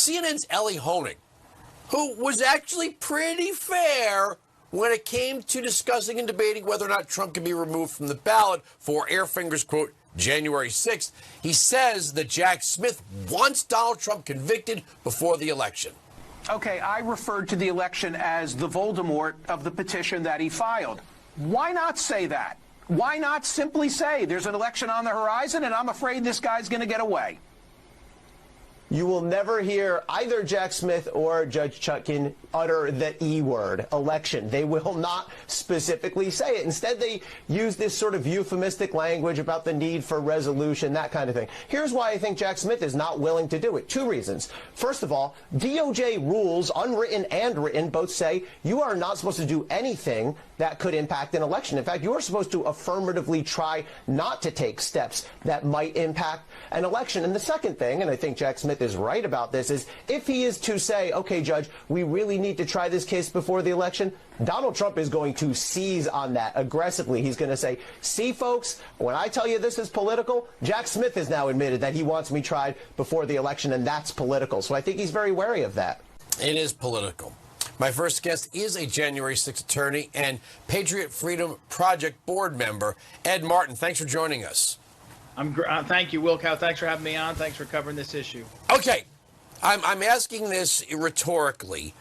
CNN's Ellie Honig, who was actually pretty fair when it came to discussing and debating whether or not Trump can be removed from the ballot for Airfinger's, quote, January 6th. He says that Jack Smith wants Donald Trump convicted before the election. Okay, I referred to the election as the Voldemort of the petition that he filed. Why not say that? Why not simply say there's an election on the horizon and I'm afraid this guy's going to get away? You will never hear either Jack Smith or Judge Chutkan utter the E word, election. They will not specifically say it. Instead, they use this sort of euphemistic language about the need for resolution, that kind of thing. Here's why I think Jack Smith is not willing to do it. Two reasons. First of all, DOJ rules, unwritten and written, both say you are not supposed to do anything that could impact an election. In fact, you are supposed to affirmatively try not to take steps that might impact an election. And the second thing, and I think Jack Smith is right about this, is if he is to say, okay, Judge, we really need to try this case before the election, Donald Trump is going to seize on that aggressively. He's going to say, see, folks, when I tell you this is political, Jack Smith has now admitted that he wants me tried before the election, and that's political. So I think he's very wary of that. It is political. My first guest is a January 6th attorney and Patriot Freedom Project board member, Ed Martin. Thanks for joining us. Thank you, Wilkow. Thanks for having me on. Thanks for covering this issue. Okay. I'm asking this rhetorically.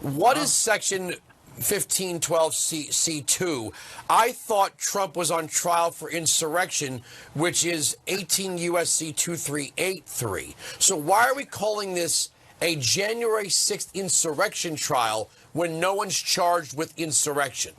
What is Section 1512 C2? I thought Trump was on trial for insurrection, which is 18 U.S.C. 2383. So why are we calling this a January 6th insurrection trial when no one's charged with insurrection?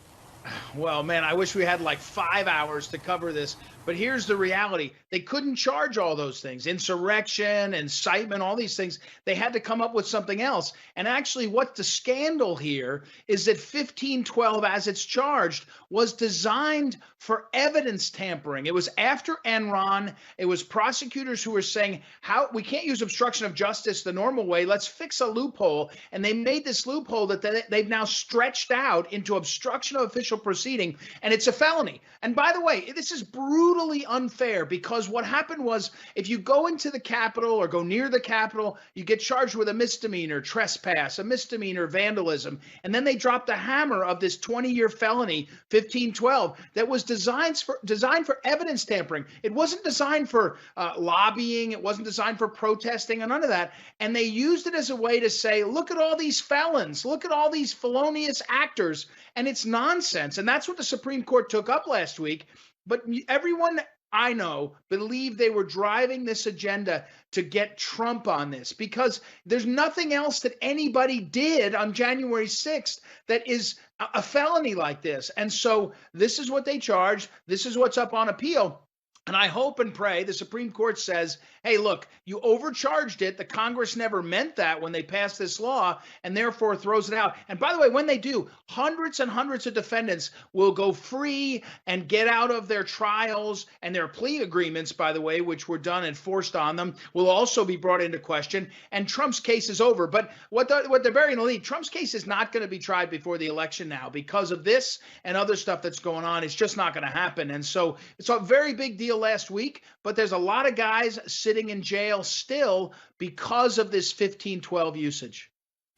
Well, man, I wish we had like 5 hours to cover this. But here's the reality. They couldn't charge all those things, insurrection, incitement, all these things. They had to come up with something else. And actually, what the scandal here is that 1512, as it's charged, was designed for evidence tampering. It was after Enron. It was prosecutors who were saying, how we can't use obstruction of justice the normal way. Let's fix a loophole. And they made this loophole that they've now stretched out into obstruction of official proceeding. And it's a felony. And by the way, this is brutally unfair, because what happened was, if you go into the Capitol or go near the Capitol, you get charged with a misdemeanor trespass, a misdemeanor vandalism, and then they dropped the hammer of this 20-year felony, 1512, that was designed for evidence tampering. It wasn't designed for lobbying. It wasn't designed for protesting, and none of that. And they used it as a way to say, look at all these felons, look at all these felonious actors, and it's nonsense. And that's what the Supreme Court took up last week. But everyone I know believed they were driving this agenda to get Trump on this, because there's nothing else that anybody did on January 6th that is a felony like this. And so this is what they charged. This is what's up on appeal. And I hope and pray the Supreme Court says, hey, look, you overcharged it. The Congress never meant that when they passed this law, and therefore throws it out. And by the way, when they do, hundreds and hundreds of defendants will go free and get out of their trials, and their plea agreements, by the way, which were done and forced on them, will also be brought into question. And Trump's case is over. But what they're burying in the lead, Trump's case is not going to be tried before the election now because of this and other stuff that's going on. It's just not going to happen. And so it's a very big deal last week, but there's a lot of guys sitting in jail still because of this 1512 usage.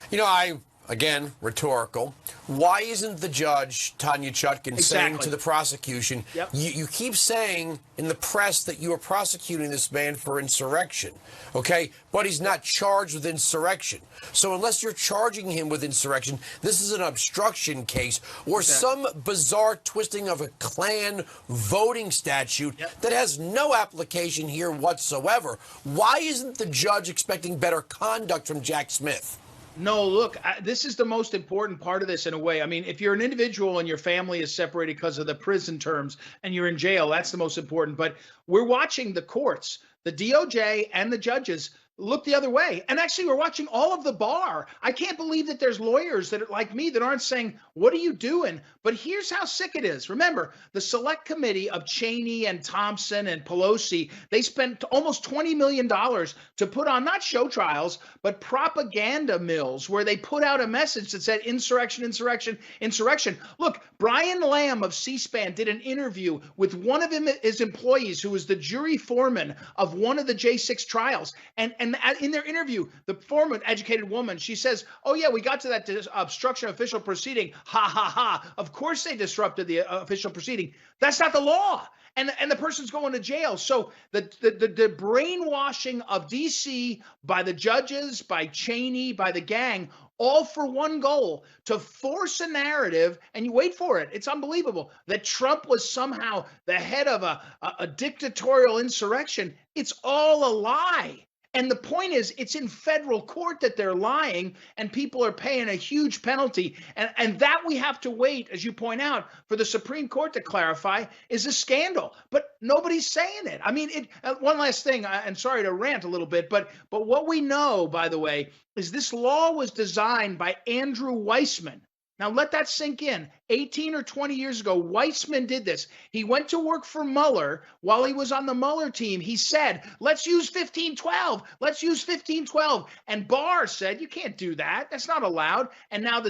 You know, again, rhetorical. Why isn't the judge, Tanya Chutkan, saying to the prosecution, you keep saying in the press that you are prosecuting this man for insurrection, okay? But he's not charged with insurrection. So unless you're charging him with insurrection, this is an obstruction case or some bizarre twisting of a Klan voting statute that has no application here whatsoever. Why isn't the judge expecting better conduct from Jack Smith? No, look, this is the most important part of this in a way. I mean, if you're an individual and your family is separated because of the prison terms and you're in jail, that's the most important. But we're watching the courts, the DOJ and the judges look the other way. And actually, we're watching all of the bar. I can't believe that there's lawyers that are like me that aren't saying, what are you doing? But here's how sick it is. Remember, the select committee of Cheney and Thompson and Pelosi, they spent almost $20 million to put on not show trials, but propaganda mills where they put out a message that said insurrection, insurrection, insurrection. Look, Brian Lamb of C-SPAN did an interview with one of his employees who was the jury foreman of one of the J6 trials. And And in their interview, the former educated woman, she says, oh, yeah, we got to that obstruction of official proceeding. Ha, ha, ha. Of course they disrupted the official proceeding. That's not the law. And the person's going to jail. So the brainwashing of D.C. by the judges, by Cheney, by the gang, all for one goal, to force a narrative, and you wait for it, it's unbelievable, that Trump was somehow the head of a dictatorial insurrection. It's all a lie. And the point is, it's in federal court that they're lying, and people are paying a huge penalty. And that we have to wait, as you point out, for the Supreme Court to clarify is a scandal. But nobody's saying it. I mean, one last thing, and sorry to rant a little bit, but what we know, by the way, is this law was designed by Andrew Weissman. Now, let that sink in. 18 or 20 years ago, Weissman did this. He went to work for Mueller. While he was on the Mueller team, he said, let's use 1512. Let's use 1512. And Barr said, you can't do that. That's not allowed. And now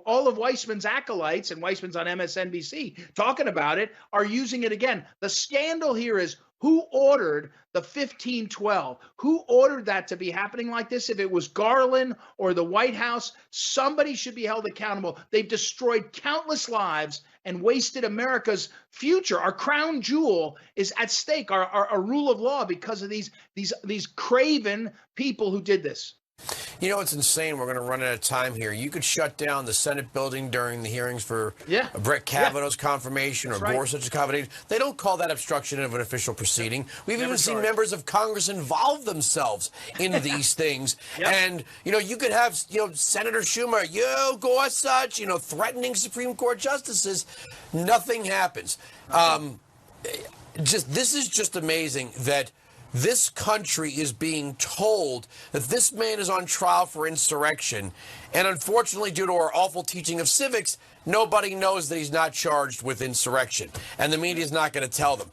all of Weissman's acolytes, and Weissman's on MSNBC talking about it, are using it again. The scandal here is, who ordered the 1512? Who ordered that to be happening like this? If it was Garland or the White House, somebody should be held accountable. They've destroyed countless lives and wasted America's future. Our crown jewel is at stake, our rule of law, because of these craven people who did this. You know, it's insane. We're going to run out of time here. You could shut down the Senate building during the hearings for Brett Kavanaugh's confirmation or Gorsuch's confirmation. They don't call that obstruction of an official proceeding. We've even seen members of Congress involve themselves in these things. And, you could have, Senator Schumer, Gorsuch, threatening Supreme Court justices. Nothing happens. This is just amazing that this country is being told that this man is on trial for insurrection. And unfortunately, due to our awful teaching of civics, nobody knows that he's not charged with insurrection. And the media is not going to tell them.